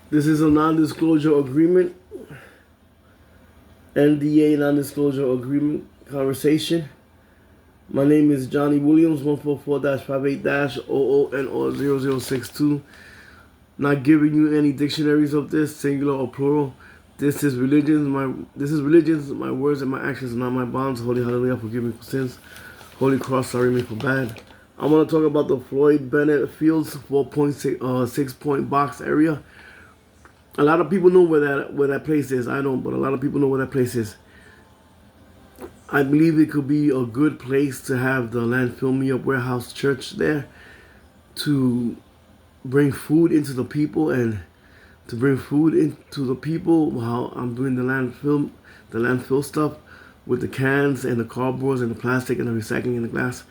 This is a non-disclosure agreement, N.D.A. non-disclosure agreement conversation. My name is Johnny Williams, 144-58-00N or 0062. Not giving you any dictionaries of this, singular or plural. This is religion. My words and my actions are not my bonds. Holy hallelujah, forgive me for sins. Holy cross, sorry me for bad. I'm gonna talk about the Floyd Bennett Fields 4.6 point box area. A lot of people know where that place is. I don't, but a lot of people know where that place is. I believe it could be a good place to have the Landfill Me-Up Warehouse Church there to bring food into the people while I'm doing the landfill stuff with the cans and the cardboards and the plastic and the recycling and the glass.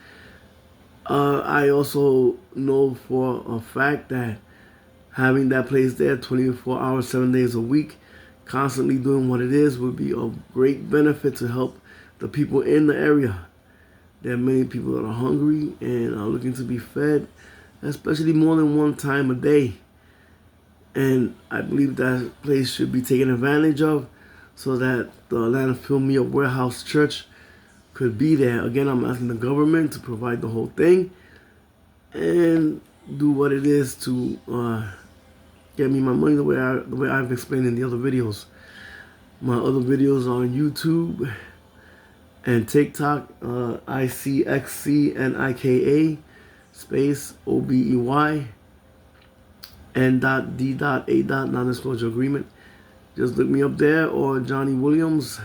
I also know for a fact that having that place there 24 hours, 7 days a week, constantly doing what it is, would be a great benefit to help the people in the area. There are many people that are hungry and are looking to be fed, especially more than one time a day. And I believe that place should be taken advantage of so that the Landfill Me-Up Warehouse Church could be there. Again, I'm asking the government to provide the whole thing and do what it is to get me my money the way I've explained in the other videos. My other videos are on YouTube and TikTok, Icxcnika space OBEY N.D.A non-disclosure agreement. Just look me up there, or Johnny Williams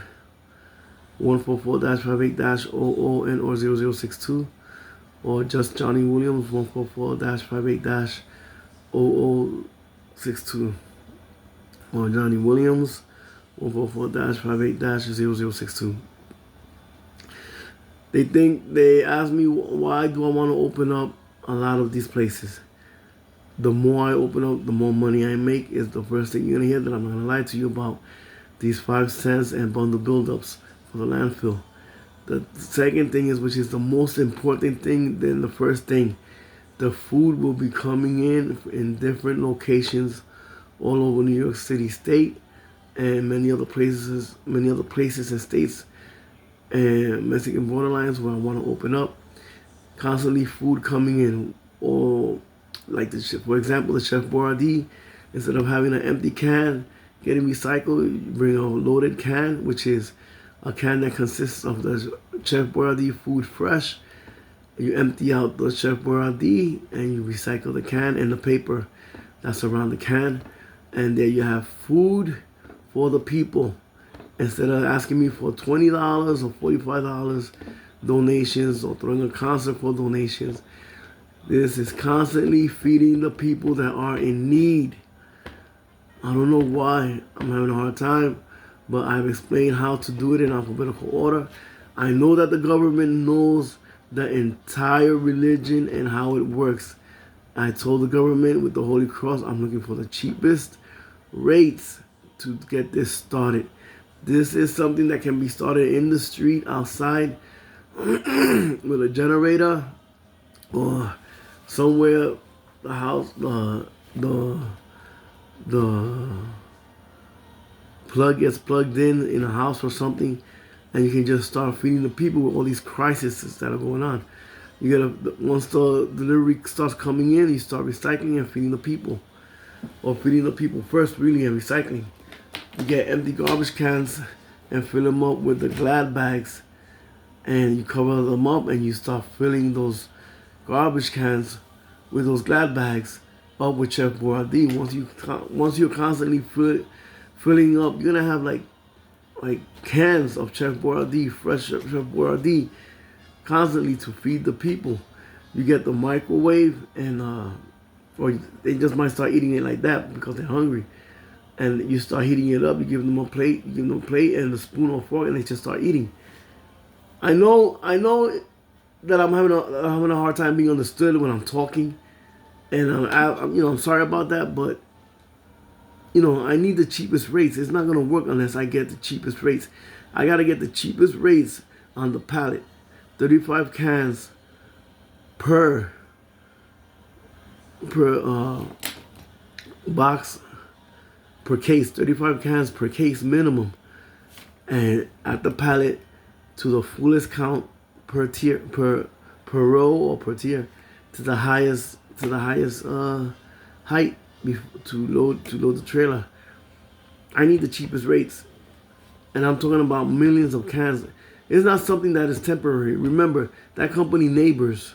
144-58-00N or 0062, or just Johnny Williams 144-58-0062, or Johnny Williams 144-58-0062. They ask me, why do I want to open up a lot of these places? The more I open up, the more money I make, is the first thing you're going to hear that I'm not going to lie to you about. These 5 cents and bundle buildups for the landfill. The second thing is, which is the most important thing than the first thing, the food will be coming in different locations all over New York City State and many other places and states and Mexican borderlines where I want to open up. Constantly food coming in, or like for example, the Chef Boyardee, instead of having an empty can getting recycled, you bring a loaded can, which is a can that consists of the Chef Boyardee food fresh. You empty out the Chef Boyardee and you recycle the can and the paper that's around the can, and there you have food for the people. Instead of asking me for $20 or $45 donations or throwing a concert for donations, this is constantly feeding the people that are in need. I don't know why I'm having a hard time, but I've explained how to do it in alphabetical order. I know that the government knows the entire religion and how it works. I told the government with the Holy Cross, I'm looking for the cheapest rates to get this started. This is something that can be started in the street outside with a generator, or somewhere the house, the plug gets plugged in a house or something, and you can just start feeding the people with all these crises that are going on. You gotta, once the delivery starts coming in, you start recycling and feeding the people, or feeding the people first, really, and recycling. You get empty garbage cans and fill them up with the Glad bags, and you cover them up and you start filling those garbage cans with those Glad bags up with Chef Boyardee. Once you're constantly filling up, you're gonna have like cans of Chef Boyardee, fresh Chef Boyardee, constantly to feed the people. You get the microwave, and or they just might start eating it like that because they're hungry. And you start heating it up, you give them a plate, and a spoon or fork, and they just start eating. I know that I'm having a hard time being understood when I'm talking, and I'm sorry about that, but I need the cheapest rates. It's not gonna work unless I get the cheapest rates. I gotta get the cheapest rates on the pallet. 35 cans per box per case, 35 cans per case minimum. And at the pallet to the fullest count per tier, per row or per tier, to the highest height to load the trailer. I need the cheapest rates, and I'm talking about millions of cans. It's not something that is temporary. Remember that company, Neighbors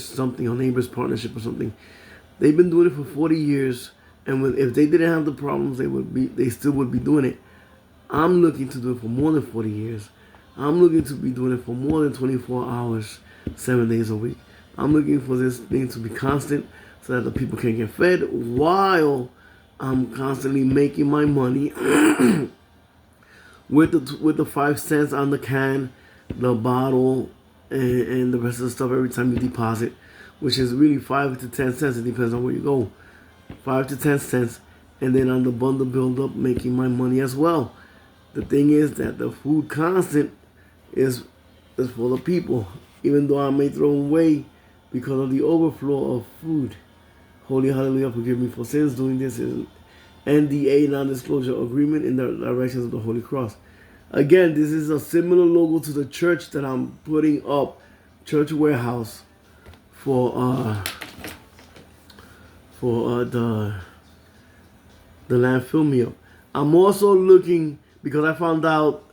something, or Neighbors Partnership or something. They've been doing it for 40 years, and if they didn't have the problems, they still would be doing it. I'm looking to do it for more than 40 years. I'm looking to be doing it for more than 24 hours, 7 days a week. I'm looking for this thing to be constant so that the people can get fed while I'm constantly making my money with the 5 cents on the can, the bottle, and the rest of the stuff every time you deposit, which is really 5 to 10 cents. It depends on where you go. 5 to 10 cents, and then on the bundle build up, making my money as well. The thing is that the food constant is for the people, even though I may throw away because of the overflow of food. Holy hallelujah, forgive me for sins. Doing this is N.D.A, non-disclosure agreement in the directions of the Holy Cross. Again, this is a similar logo to the church that I'm putting up, church warehouse, for the landfill meal. I'm also looking, because I found out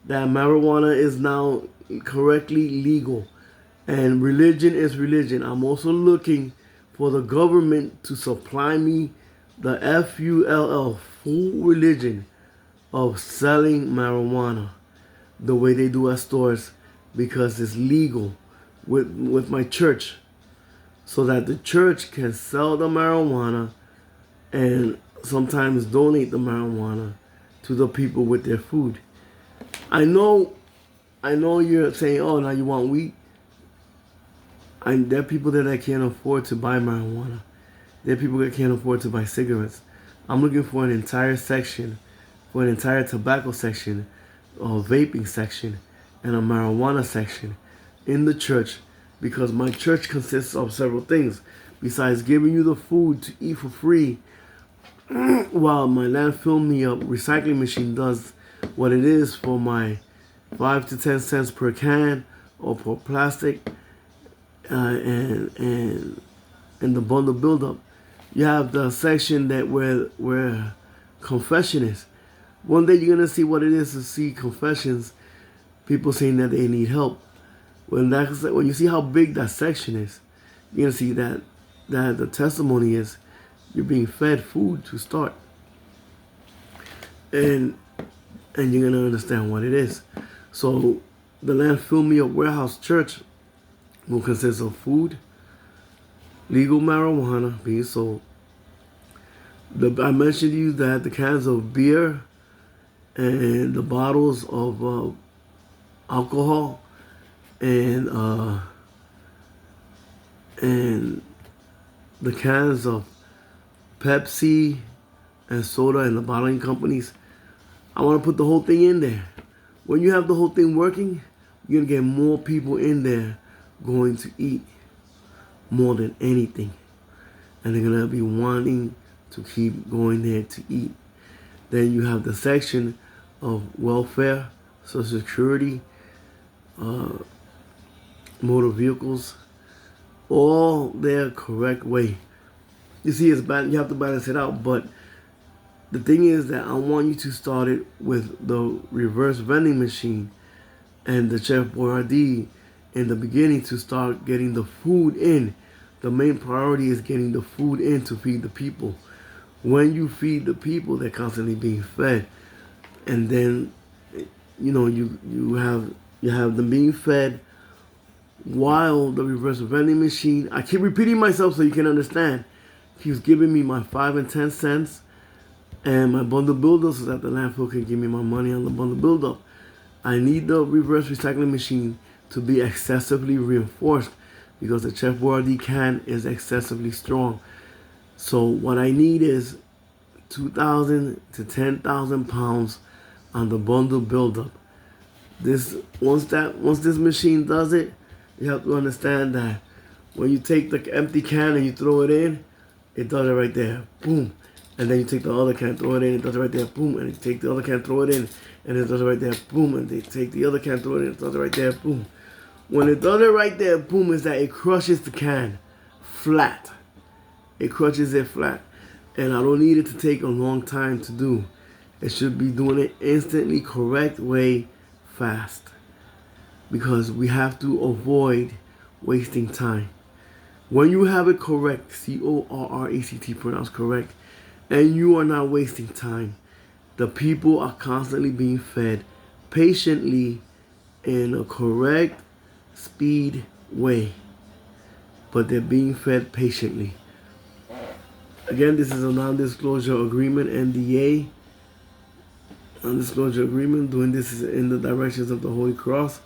that marijuana is now correctly legal and religion is religion. I'm also looking for the government to supply me the FULL, full religion of selling marijuana the way they do at stores, because it's legal with my church, so that the church can sell the marijuana and sometimes donate the marijuana to the people with their food. I know you're saying, oh, now you want weed. There are people that can't afford to buy marijuana. There are people that can't afford to buy cigarettes. I'm looking for an entire section, for an entire tobacco section, a vaping section, and a marijuana section in the church, because my church consists of several things. Besides giving you the food to eat for free, while my landfill me up recycling machine does what it is for my 5 to 10 cents per can or per plastic, and the bundle buildup. You have the section that where confession is. One day you're gonna see what it is to see confessions, people saying that they need help. When you see how big that section is, you're gonna see that the testimony is you're being fed food to start, and you're gonna understand what it is. So the landfill me up warehouse church will consist of food, legal marijuana being sold. I mentioned to you that the cans of beer and the bottles of alcohol and the cans of Pepsi and soda and the bottling companies, I want to put the whole thing in there. When you have the whole thing working, you're going to get more people in there going to eat more than anything. And they're going to be wanting to keep going there to eat. Then you have the section of welfare, Social Security, motor vehicles, all their correct way. You see, it's bad. You have to balance it out. But the thing is that I want you to start it with the reverse vending machine and the Chef Boyardee in the beginning to start getting the food in. The main priority is getting the food in to feed the people. When you feed the people, they're constantly being fed, and then you have them being fed while the reverse vending machine, I keep repeating myself so you can understand, keeps giving me my 5 and 10 cents and my bundle buildup so that the landfill can give me my money on the bundle buildup. I need the reverse recycling machine to be excessively reinforced because the Chef Boyardee can is excessively strong. So what I need is 2,000 to 10,000 pounds on the bundle buildup. Once this machine does it, you have to understand that when you take the empty can and you throw it in, it does it right there, boom, and then you take the other can, throw it in, it does it right there, boom, and you take the other can, throw it in, and it does it right there, boom, and they take the other can, throw it in, it does it right there, boom. When it does it right there, boom, is that it crushes the can flat. It crushes it flat. And I don't need it to take a long time to do. It should be doing it instantly, correct way, fast. Because we have to avoid wasting time. When you have it correct, C-O-R-R-E-C-T, pronounced correct, and you are not wasting time, the people are constantly being fed patiently in a correct speed way. But they're being fed patiently. Again, this is a non-disclosure agreement, N.D.A. Non-disclosure agreement. Doing this is in the directions of the Holy Cross.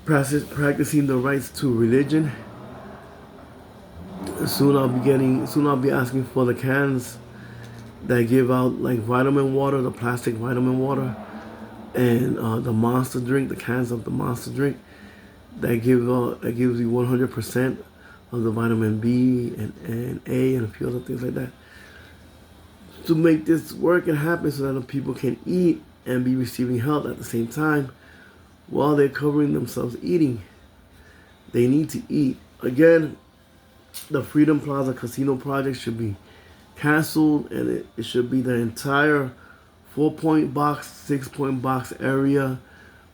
Practicing the rights to religion. Soon I'll be asking for the cans that give out like vitamin water, the plastic vitamin water, and the Monster drink, the cans of the Monster drink that gives you 100% of the vitamin B and A and a few other things like that, to make this work and happen so that the people can eat and be receiving health at the same time while they're covering themselves eating. They need to eat. Again, the Freedom Plaza Casino project should be canceled, and it should be the entire 4-point box, 6-point box area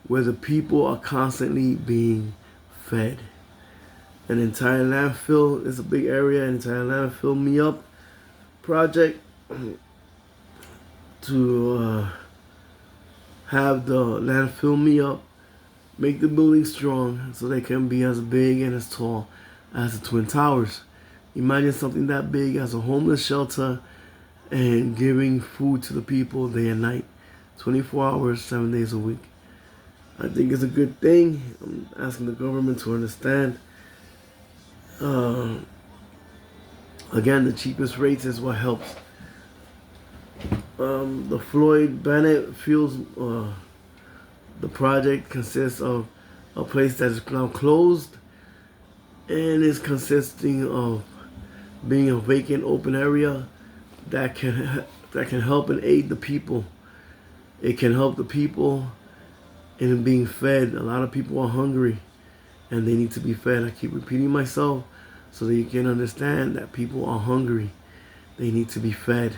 where the people are constantly being fed. An entire landfill is a big area, an entire landfill me up project to have the landfill me up, make the building strong so they can be as big and as tall as the Twin Towers. Imagine something that big as a homeless shelter and giving food to the people day and night, 24 hours, 7 days a week. I think it's a good thing. I'm asking the government to understand. Again, the cheapest rates is what helps. The Floyd Bennett Fields, the project consists of a place that is now closed and is consisting of being a vacant open area that can help and aid the people. It can help the people in being fed. A lot of people are hungry and they need to be fed. I keep repeating myself so that you can understand that people are hungry. They need to be fed.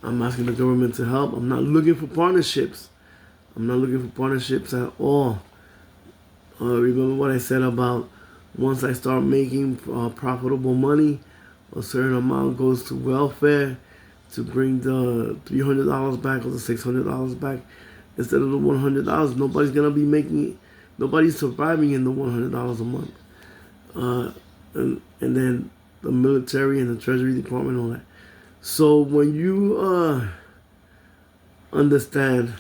I'm asking the government to help. I'm not looking for partnerships. I'm not looking for partnerships at all. Remember what I said about once I start making profitable money, a certain amount goes to welfare to bring the $300 back or the $600 back instead of the $100. Nobody's gonna be making, nobody's surviving in the $100 a month. And then the military and the Treasury Department and all that. So when you understand,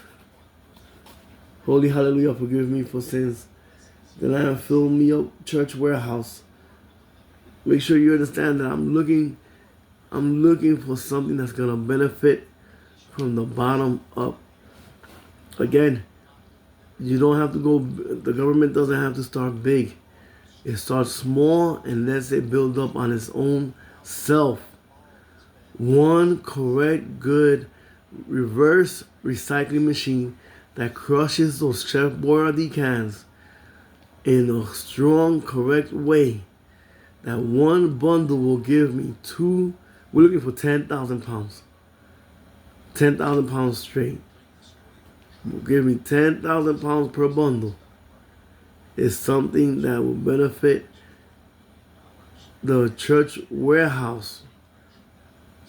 Holy Hallelujah, forgive me for sins, the Landfill Me Up Church Warehouse, make sure you understand that I'm looking for something that's gonna benefit from the bottom up. Again, you don't have to go, the government doesn't have to start big. It starts small and lets it build up on its own self. One correct, good, reverse recycling machine that crushes those Chef Boyardee cans in a strong, correct way. That one bundle will give me we're looking for 10,000 pounds. 10,000 pounds straight. Will give me 10,000 pounds per bundle. It's something that will benefit the church warehouse,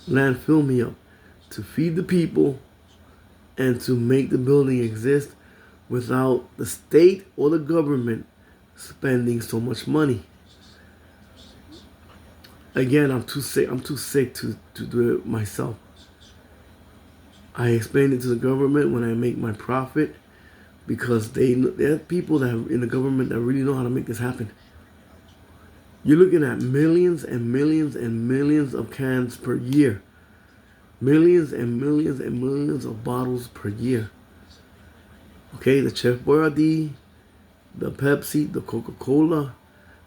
Landfill Me Up, to feed the people and to make the building exist without the state or the government spending so much money. Again, I'm too sick to do it myself. I explain it to the government when I make my profit, because there are people that in the government that really know how to make this happen. You're looking at millions and millions and millions of cans per year. Millions and millions and millions of bottles per year. Okay, the Chef Boyardee, the Pepsi, the Coca-Cola,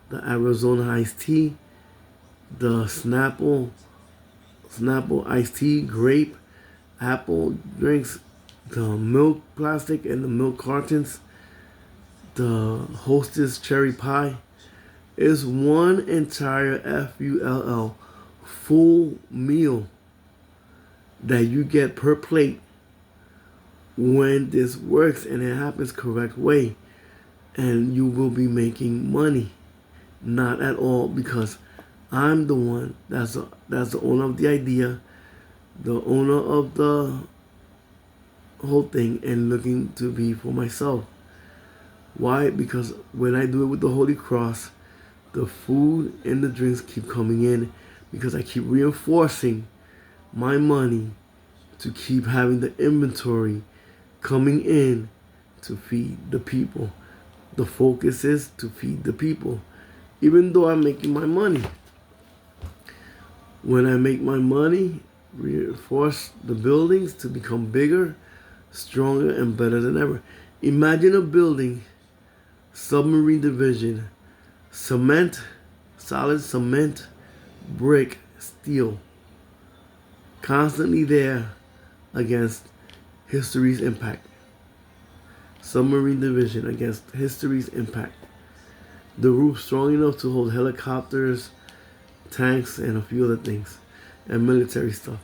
the Arizona iced tea, the Snapple Snapple iced tea, grape, apple drinks, the milk plastic and the milk cartons, the Hostess cherry pie. Is one entire FULL full meal that you get per plate when this works and it happens correct way, and you will be making money. Not at all, because I'm the one that's the owner of the idea, the owner of the whole thing, and looking to be for myself. Why? Because when I do it with the Holy Cross, the food and the drinks keep coming in, because I keep reinforcing my money to keep having the inventory coming in to feed the people. The focus is to feed the people, even though I'm making my money. When I make my money, reinforce the buildings to become bigger, stronger, and better than ever. Imagine a building, submarine division, cement, solid cement, brick, steel, constantly there against history's impact. Submarine division against history's impact. The roof strong enough to hold helicopters, tanks, and a few other things, and military stuff.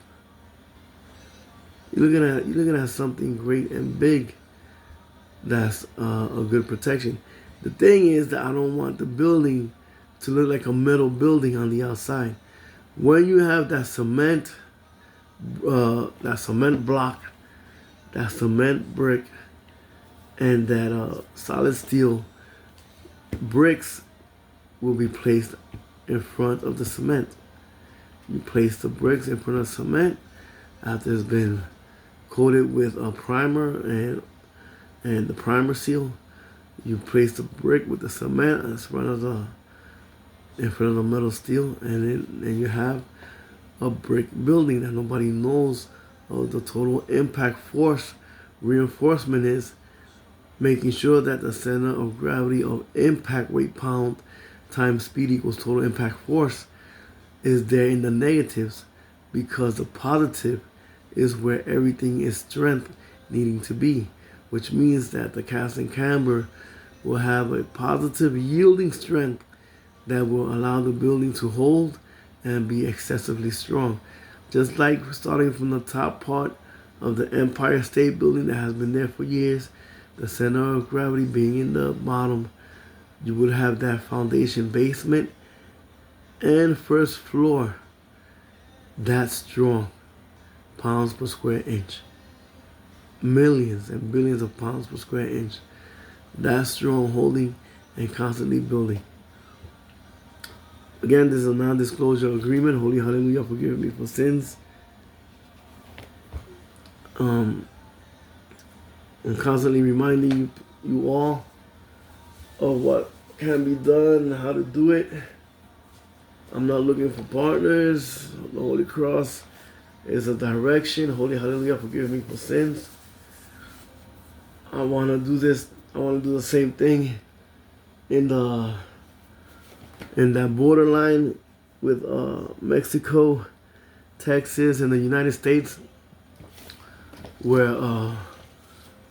You're looking at something great and big. That's a good protection. The thing is that I don't want the building to look like a metal building on the outside. When you have that cement block, that cement brick, and that solid steel bricks will be placed in front of the cement. You place the bricks in front of cement after it's been coated with a primer and the primer seal. You place the brick with the cement in front of the metal steel, and then you have a brick building that nobody knows of the total impact force. Reinforcement is making sure that the center of gravity of impact weight pound times speed equals total impact force is there in the negatives, because the positive is where everything is strength needing to be, which means that the cast and camber will have a positive yielding strength that will allow the building to hold and be excessively strong. Just like starting from the top part of the Empire State Building that has been there for years, the center of gravity being in the bottom, you would have that foundation, basement, and first floor that strong, pounds per square inch. Millions and billions of pounds per square inch. That strong, holding and constantly building. Again, this is a non-disclosure agreement. Holy hallelujah, forgive me for sins. I'm constantly reminding you all of what can be done and how to do it. I'm not looking for partners. The Holy Cross is a direction. Holy hallelujah, forgive me for sins. I want to do this. I want to do the same thing in that borderline with Mexico, Texas, and the United States, where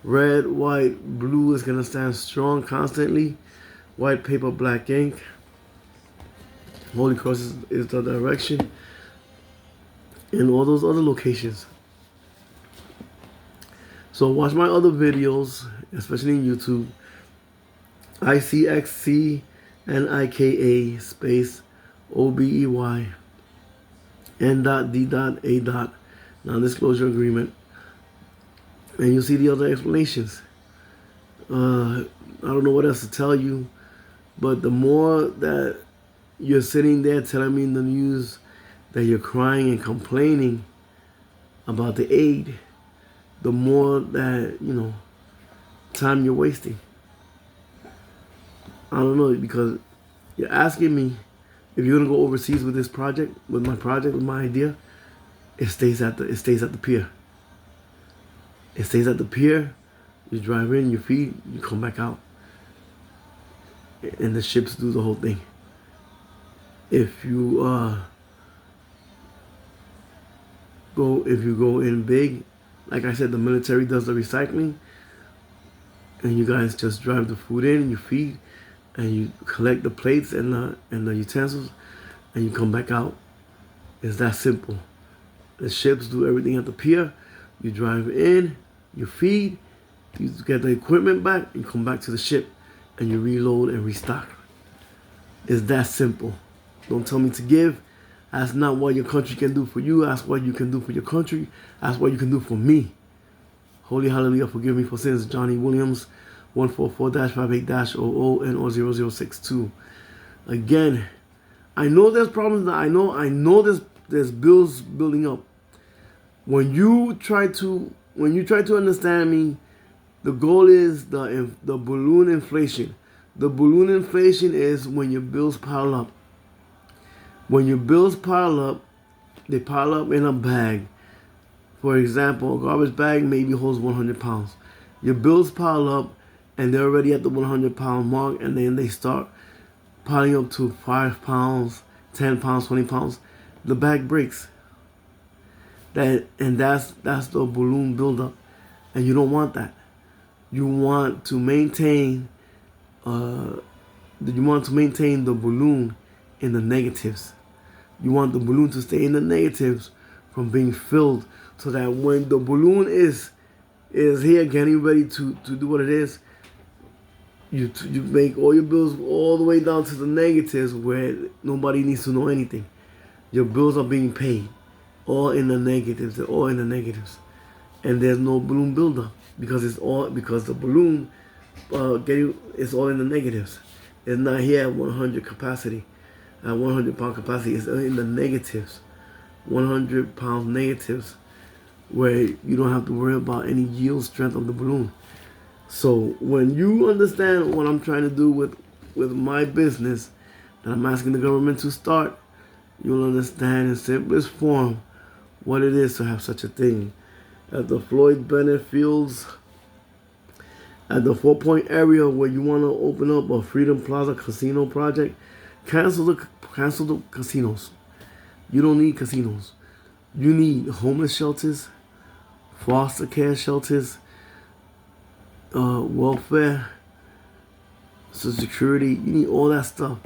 red, white, blue is going to stand strong constantly. White paper, black ink. Holy Cross is the direction. And all those other locations. So watch my other videos, especially in YouTube. Icxcnika space OBEY N.D.A. Non-disclosure agreement. And you see the other explanations. I don't know what else to tell you, but the more that you're sitting there telling me in the news that you're crying and complaining about the aid, the more that, time you're wasting. I don't know, because you're asking me if you're gonna go overseas with this project, with my idea. It stays at the pier. It stays at the pier. You drive in, you feed, you come back out, and the ships do the whole thing. If you go in big, like I said, the military does the recycling, and you guys just drive the food in, you feed, and you collect the plates and the utensils, and you come back out. It's that simple. The ships do everything at the pier. You drive in, you feed, you get the equipment back, you come back to the ship, and you reload and restock. It's that simple. Don't tell me to give. Ask not what your country can do for you. Ask what you can do for your country. Ask what you can do for me. Holy hallelujah, forgive me for sins. Johnny Williams, 144-58-00 Again, I know there's problems. I know there's bills building up. When you try to understand me, the goal is the balloon inflation. The balloon inflation is when your bills pile up. When your bills pile up, they pile up in a bag. For example, a garbage bag maybe holds 100 pounds. Your bills pile up, and they're already at the 100-pound mark, and then they start piling up to 5 pounds, 10 pounds, 20 pounds. The bag breaks. That's the balloon buildup, and you don't want that. You want to maintain the balloon in the negatives. You want the balloon to stay in the negatives from being filled, so that when the balloon is here getting ready to do what it is, you make all your bills all the way down to the negatives where nobody needs to know anything. Your bills are being paid all in the negatives. They're all in the negatives, and there's no balloon buildup because the balloon it's all in the negatives. It's not here at 100 capacity. At 100-pound capacity, it's in the negatives, 100-pound negatives, where you don't have to worry about any yield strength of the balloon. So when you understand what I'm trying to do with my business that I'm asking the government to start, you'll understand in simplest form what it is to have such a thing. At the Floyd Bennett Fields, at the 4-point area where you want to open up a Freedom Plaza casino project, cancel the casinos. You don't need casinos. You need homeless shelters, foster care shelters, welfare, social security. You need all that stuff.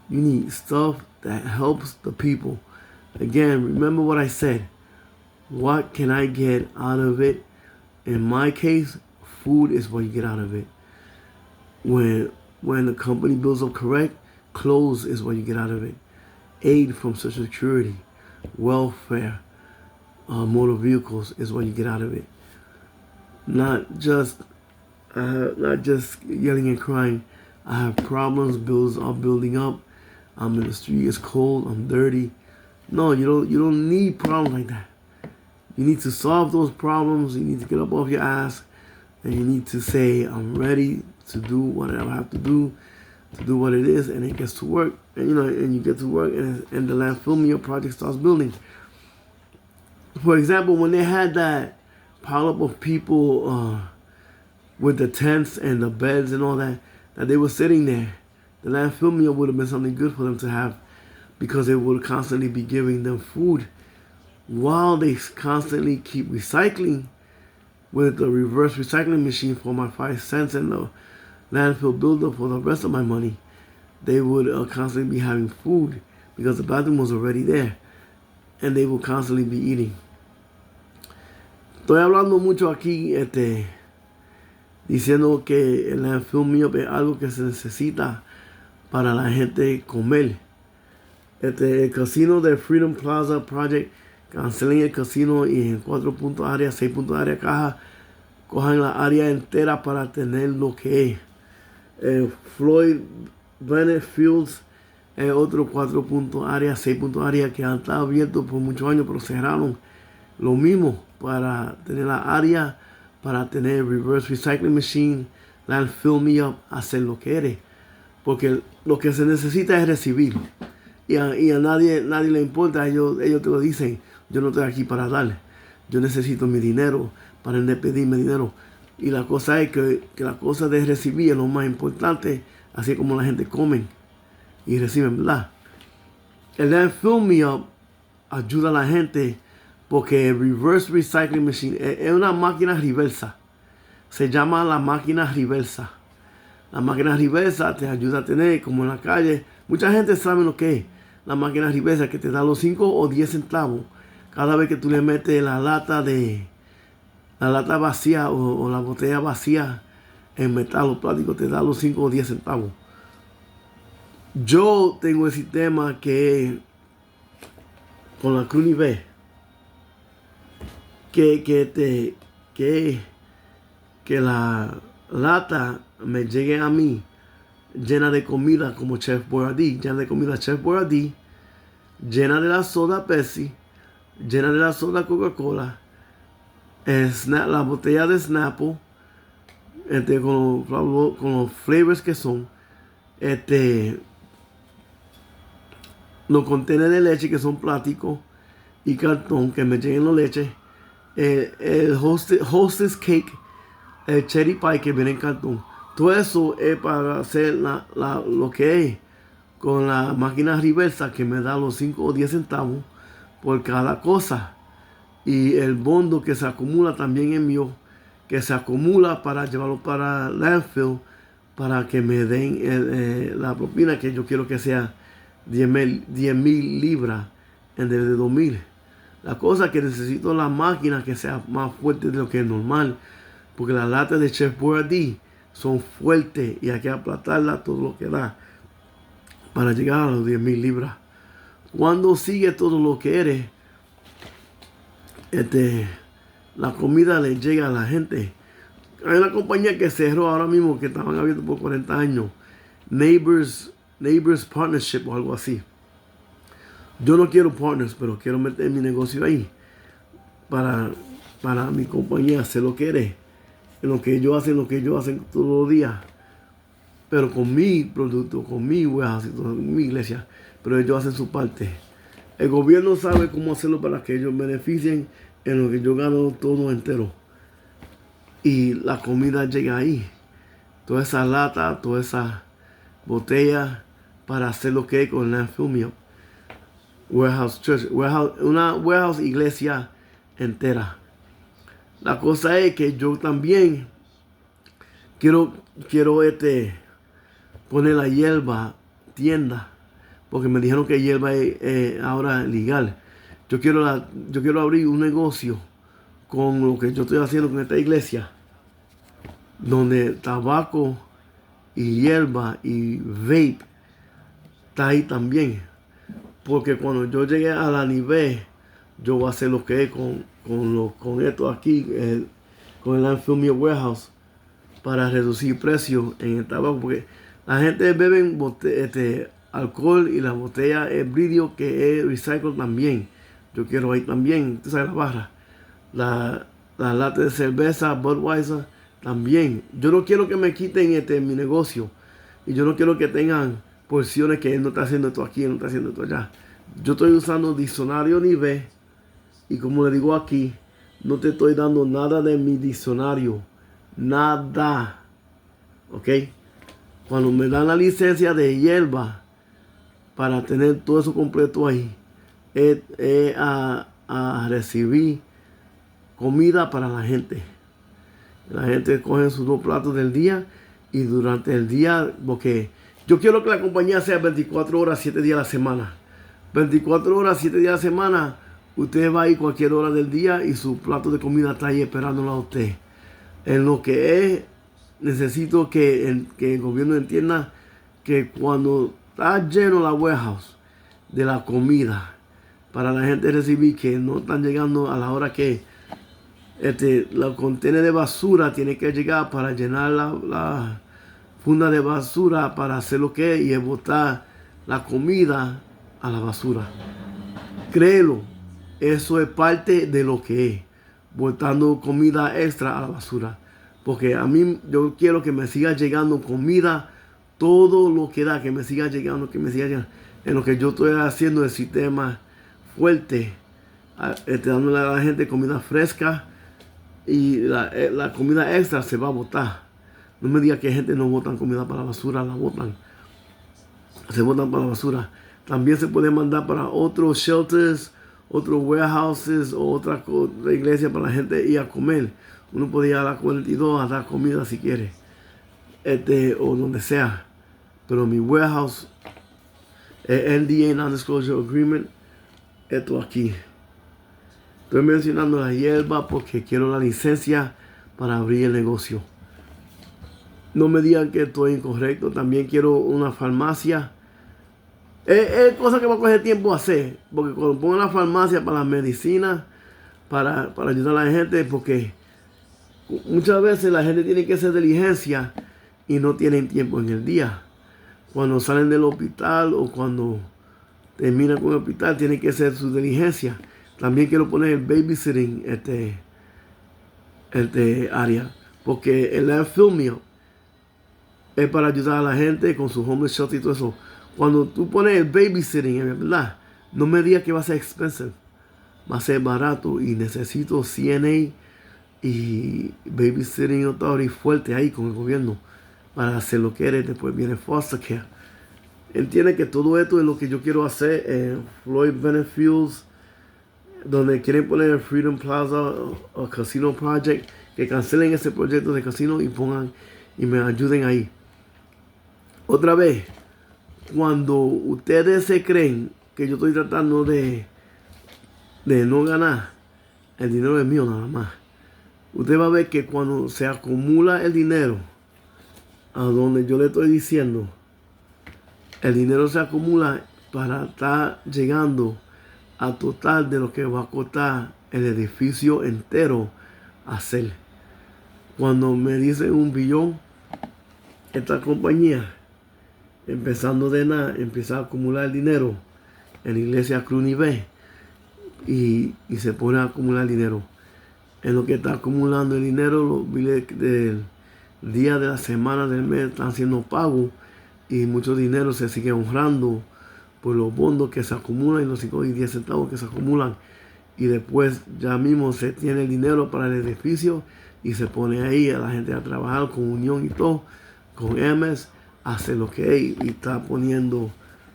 You need stuff that helps the people. Again, remember what I said. What can I get out of it? In my case, food is what you get out of it. When the company builds up correct, clothes is what you get out of it. Aid from Social Security, welfare, motor vehicles is what you get out of it. Not just yelling and crying. I have problems. Bills are building up. I'm in the street. It's cold. I'm dirty. No, you don't need problems like that. You need to solve those problems. You need to get up off your ass, and you need to say, I'm ready to do whatever I have to do what it is, and it gets to work. And you get to work, and the LANDFILL project starts building. For example, when they had that pile up of people with the tents and the beds and all that they were sitting there, the LANDFILL would have been something good for them to have, because they would constantly be giving them food while they constantly keep recycling with the reverse recycling machine for my 5 cents and the landfill builder for the rest of my money. They would constantly be having food because the bathroom was already there, and they will constantly be eating. Estoy hablando mucho aquí, diciendo que el LANDFILL es algo que se necesita para la gente comer. El casino de Freedom Plaza Project, cancelen el casino y en 4 puntos área, 6 puntos área caja, cojan la área entera para tener lo que es. Floyd Bennett Fields, otro 4 puntos área, 6 puntos área que han estado abiertos por muchos años, pero cerraron. Lo mismo para tener la área, para tener reverse recycling machine, LANDFILL hacer lo que eres. Porque lo que se necesita es recibir. Y a nadie le importa, ellos te lo dicen, yo no estoy aquí para dar, yo necesito mi dinero para pedirme dinero. Y la cosa es que la cosa de recibir es lo más importante, así como la gente come y reciben, ¿verdad? El LANDFILL ayuda a la gente porque el reverse recycling machine es una máquina reversa. Se llama la máquina reversa. La máquina reversa te ayuda a tener, como en la calle, mucha gente sabe lo que es. La máquina reversa que te da los 5 o 10 centavos cada vez que tú le metes la lata vacía o la botella vacía en metal o plástico, te da los 5 o 10 centavos. Yo tengo el sistema que con la Cruz B que la lata me llegue a mí llena de comida como Chef Boyardee, llena de comida Chef Boyardee, llena de la soda Pepsi, llena de la soda Coca-Cola, la botella de Snapple, con los flavors que son, los contenedores de leche que son plásticos y cartón que me lleguen la leche, el hostess cake, el cherry pie que viene en cartón. Todo eso es para hacer lo que es con la máquina reversa que me da los 5 o 10 centavos por cada cosa. Y el bondo que se acumula también es mío, que se acumula para llevarlo para landfill, para que me den la propina que yo quiero que sea 10,000 libras en vez de 2,000. La cosa es que necesito la máquina que sea más fuerte de lo que es normal, porque las latas de Chef Boyardee son fuertes y hay que aplastarla todo lo que da para llegar a los 10,000 libras. Cuando sigue todo lo que eres, la comida le llega a la gente. Hay una compañía que cerró ahora mismo, que estaban abiertos por 40 años, Neighbors Partnership o algo así. Yo no quiero partners, pero quiero meter mi negocio ahí para mi compañía hacer lo que eres, en lo que ellos hacen todos los días, pero con mi producto, con mi warehouse, con mi iglesia, pero ellos hacen su parte. El gobierno sabe cómo hacerlo para que ellos beneficien en lo que yo gano todo entero. Y la comida llega ahí. Toda esa lata, toda esa botella para hacer lo que es con LANDFILL mío. Warehouse Church, una warehouse iglesia entera. La cosa es que yo también quiero poner la hierba tienda, porque me dijeron que hierba es ahora legal. Yo quiero abrir un negocio con lo que yo estoy haciendo con esta iglesia, donde tabaco y hierba y vape está ahí también. Porque cuando yo llegue a la nivel, yo voy a hacer lo que es con esto aquí, con el LANDFILL Warehouse, para reducir precios en el tabaco. Porque la gente bebe alcohol y la botella es vidrio que es recycle también. Yo quiero ahí también, tú sabes, la barra. La lata de cerveza, Budweiser, también. Yo no quiero que me quiten mi negocio. Y yo no quiero que tengan porciones que él no está haciendo esto aquí, él no está haciendo esto allá. Yo estoy usando diccionario nivel. Y como le digo aquí, no te estoy dando nada de mi diccionario. Nada. ¿Ok? Cuando me dan la licencia de hierba para tener todo eso completo ahí, es a recibir comida para la gente. La gente coge sus 2 platos del día y durante el día, porque yo quiero que la compañía sea 24 horas, 7 días a la semana. 24 horas, 7 días a la semana, usted va a ir cualquier hora del día y su plato de comida está ahí esperándolo a usted. En lo que es, necesito que el gobierno entienda que cuando está lleno la warehouse de la comida para la gente recibir, que no están llegando a la hora que los contenedores de basura tiene que llegar para llenar la funda de basura para hacer lo que es y botar la comida a la basura. Créelo, eso es parte de lo que es botando comida extra a la basura, porque a mí yo quiero que me siga llegando comida todo lo que da, que me siga llegando, en lo que yo estoy haciendo el sistema fuerte, dándole a la gente comida fresca y la comida extra se va a botar. No me diga que gente no botan comida para la basura, la botan. Se botan para la basura. También se puede mandar para otros shelters, otros warehouses o otra iglesia para la gente ir a comer. Uno puede ir a la 42 a dar comida si quiere, o donde sea. Pero mi warehouse es N.D.A, Non-Disclosure Agreement, esto aquí. Estoy mencionando la hierba porque quiero la licencia para abrir el negocio. No me digan que estoy incorrecto. También quiero una farmacia. Es cosa que va a coger tiempo hacer. Porque cuando pongo la farmacia para las medicinas, para ayudar a la gente, porque muchas veces la gente tiene que hacer diligencia y no tienen tiempo en el día. Cuando salen del hospital o cuando terminan con el hospital, tienen que hacer su diligencia. También quiero poner el babysitting área. Porque el landfill mío es para ayudar a la gente con su homeless shelter y todo eso. Cuando tú pones el babysitting, ¿verdad? No me digas que va a ser expensive. Va a ser barato y necesito CNA y babysitting authority fuerte ahí con el gobierno para hacer lo que eres. Después viene foster care. Entiende que todo esto es lo que yo quiero hacer. Floyd Benefields, donde quieren poner el Freedom Plaza o Casino Project, que cancelen ese proyecto de casino y pongan y me ayuden ahí. Otra vez, cuando ustedes se creen que yo estoy tratando de no ganar, el dinero es mío nada más. Usted va a ver que cuando se acumula el dinero, a donde yo le estoy diciendo, el dinero se acumula para estar llegando al total de lo que va a costar el edificio entero hacer. Cuando me dicen 1 billón, esta compañía, empezando de nada, empieza a acumular el dinero en la iglesia Cruz B y se pone a acumular dinero. En lo que está acumulando el dinero, los biles del día de la semana del mes están siendo pagos y mucho dinero se sigue honrando por los bondos que se acumulan y los 5 y 10 centavos que se acumulan. Y después ya mismo se tiene el dinero para el edificio y se pone ahí a la gente a trabajar con unión y todo, con MS, hace lo que es y está poniendo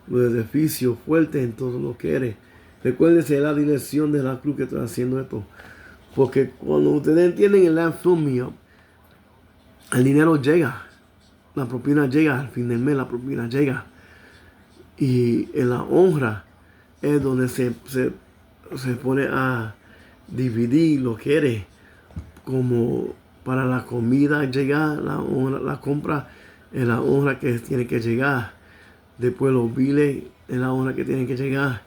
los edificios fuertes en todo lo que eres. Recuérdense la dirección de la cruz que estoy haciendo esto. Porque cuando ustedes entienden el landfill mío, el dinero llega. La propina llega al fin del mes, la propina llega. Y en la honra es donde se pone a dividir lo que eres. Como para la comida llegar, la compra es la honra que tiene que llegar. Después los biles es la honra que tienen que llegar.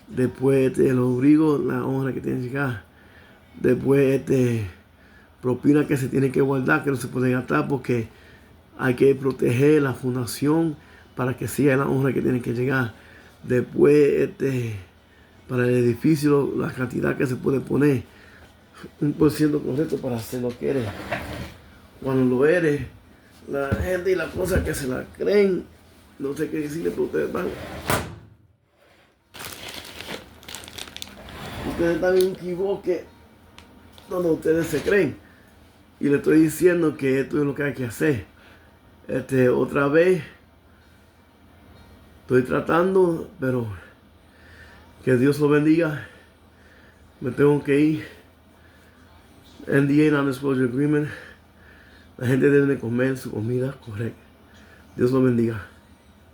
Después los abrigos, la honra que tienen que llegar. Después propina que se tiene que guardar, que no se puede gastar porque hay que proteger la fundación para que siga la honra que tiene que llegar. Después para el edificio, la cantidad que se puede poner, 1% correcto para hacer lo que eres. Cuando lo eres, la gente y las cosas que se la creen, no sé qué decirle, pero ustedes van. Ustedes están en un equivoque donde ustedes se creen. Y le estoy diciendo que esto es lo que hay que hacer. Otra vez, estoy tratando, pero que Dios lo bendiga. Me tengo que ir. N.D.A, Non-Disclosure Agreement. La gente debe de comer su comida correcta. Dios lo bendiga.